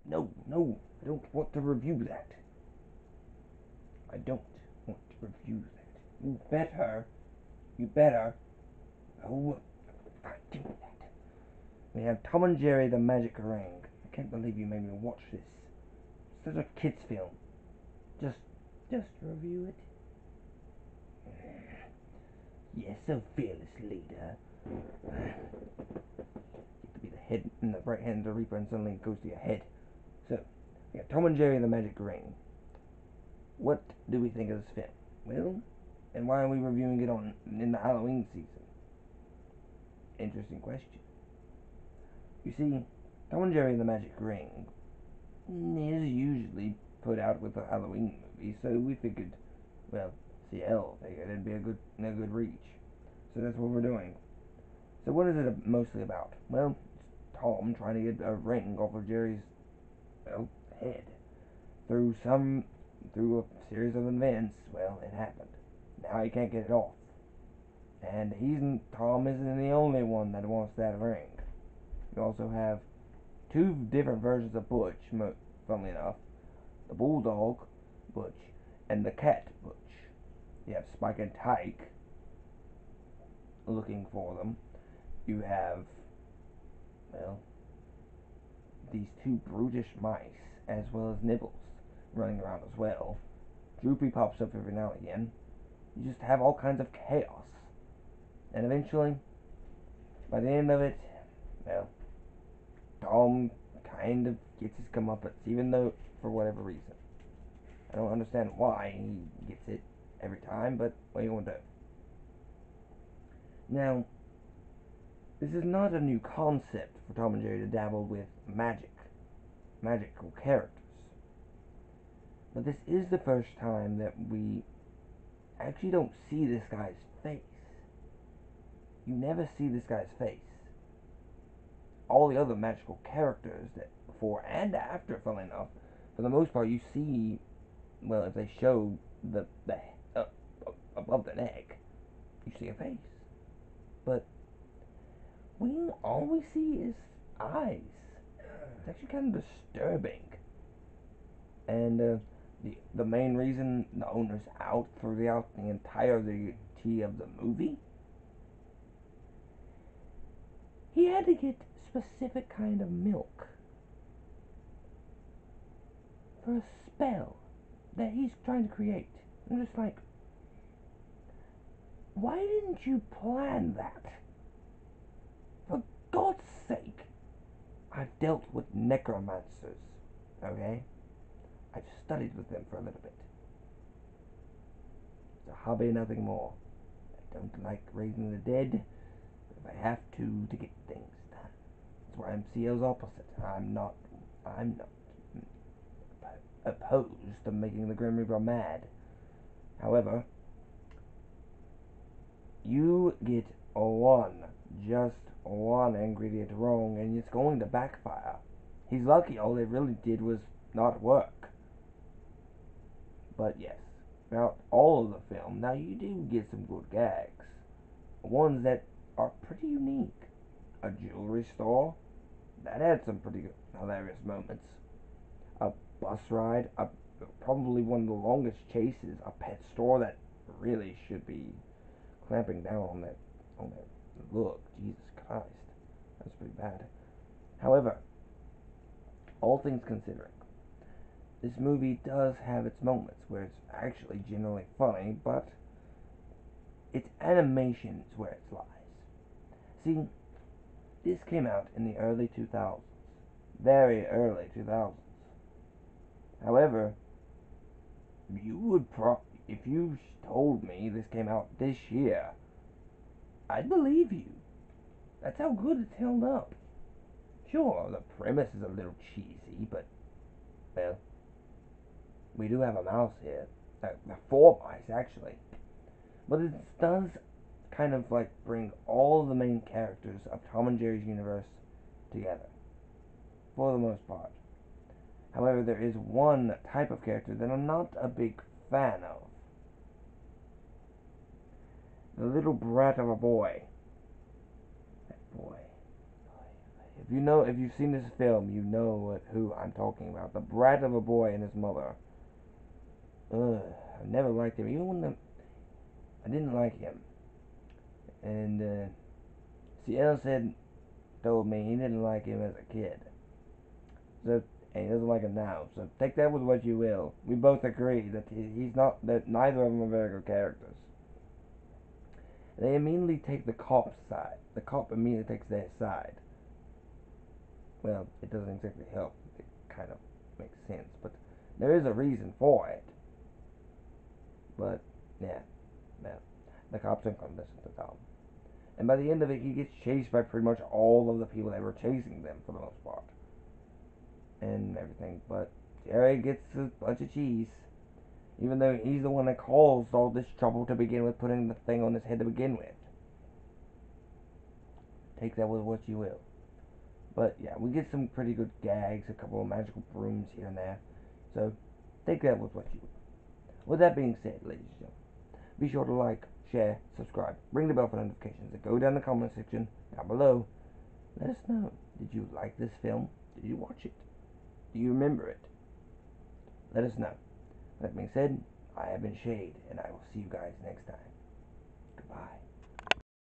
No, no, I don't want to review that. I don't want to review that. You better. Oh, I do that. We have Tom and Jerry the Magic Ring. I can't believe you made me watch this. It's such a kid's film. Just, just review it. Yes, so fearless leader. You could be the head in the right hand of the Reaper and suddenly it goes to your head. So, we have Tom and Jerry the Magic Ring. What do we think of this film? Well, and why are we reviewing it in the Halloween season? Interesting question. You see, Tom and Jerry and the Magic Ring is usually put out with a Halloween movie, so we figured, well, CL figured it'd be a good reach. So that's what we're doing. So what is it mostly about? Well, it's Tom trying to get a ring off of Jerry's, well, head. Through through a series of events, well, it happened. Now he can't get it off. And Tom isn't the only one that wants that ring. You also have two different versions of Butch, funnily enough. The Bulldog, Butch, and the Cat, Butch. You have Spike and Tyke looking for them. You have, well, these two brutish mice, as well as Nibbles, running around as well. Droopy pops up every now and again. You just have all kinds of chaos. And eventually, by the end of it, well, Tom kind of gets his comeuppance, even though, for whatever reason. I don't understand why he gets it every time, but what are you going to do? Now, this is not a new concept for Tom and Jerry to dabble with magical characters. But this is the first time that we actually don't see this guy's face. You never see this guy's face. All the other magical characters that before and after, funnily enough, for the most part, you see. Well, if they show the uh, above the neck, you see a face. But all we see is eyes. It's actually kind of disturbing. And the main reason the owner's out throughout the entirety of the movie, he had to get specific kind of milk for a spell that he's trying to create. I'm just like, why didn't you plan that? For God's sake! I've dealt with necromancers, okay? I've studied with them for a little bit. It's a hobby, nothing more. I don't like raising the dead, but if I have to get things done. That's why I'm CO's opposite. I'm not opposed to making the Grim Reaper mad. However, you get just one ingredient wrong, and it's going to backfire. He's lucky all they really did was not work. But yes, throughout all of the film, now you do get some good gags. Ones that are pretty unique. A jewelry store, that had some pretty good, hilarious moments. A bus ride, probably one of the longest chases. A pet store that really should be clamping down on that look. Jesus Christ, that's pretty bad. However, all things considering, this movie does have its moments where it's actually generally funny, but its animation is where it lies. See, this came out in the early 2000s, very early 2000s. However, you would if you told me this came out this year, I'd believe you. That's how good it's held up. Sure, the premise is a little cheesy, but well, we do have a mouse here. Four mice actually, but it does kind of like bring all the main characters of Tom and Jerry's universe together, for the most part. However, there is one type of character that I'm not a big fan of. The little brat of a boy. That boy. if you've seen this film, you know who I'm talking about. The brat of a boy and his mother. Ugh, I never liked him. I didn't like him. And see, El said told me he didn't like him as a kid. So and he doesn't like him now. So take that with what you will. We both agree that he's not. That neither of them are very good characters. They immediately take the cop's side. The cop immediately takes their side. Well, it doesn't exactly help. It kind of makes sense, but there is a reason for it. But yeah, well, the cops aren't gonna listen to Tom. And by the end of it, he gets chased by pretty much all of the people that were chasing them for the most part, and everything. But Jerry gets a bunch of cheese, even though he's the one that caused all this trouble to begin with, putting the thing on his head to begin with. Take that with what you will. But yeah, we get some pretty good gags, a couple of magical brooms here and there. So take that with what you will. With that being said, ladies and gentlemen, be sure to like, share, subscribe, ring the bell for notifications, and go down the comment section down below. Let us know. Did you like this film? Did you watch it? Do you remember it? Let us know. That being said, I have been Shade, and I will see you guys next time. Goodbye.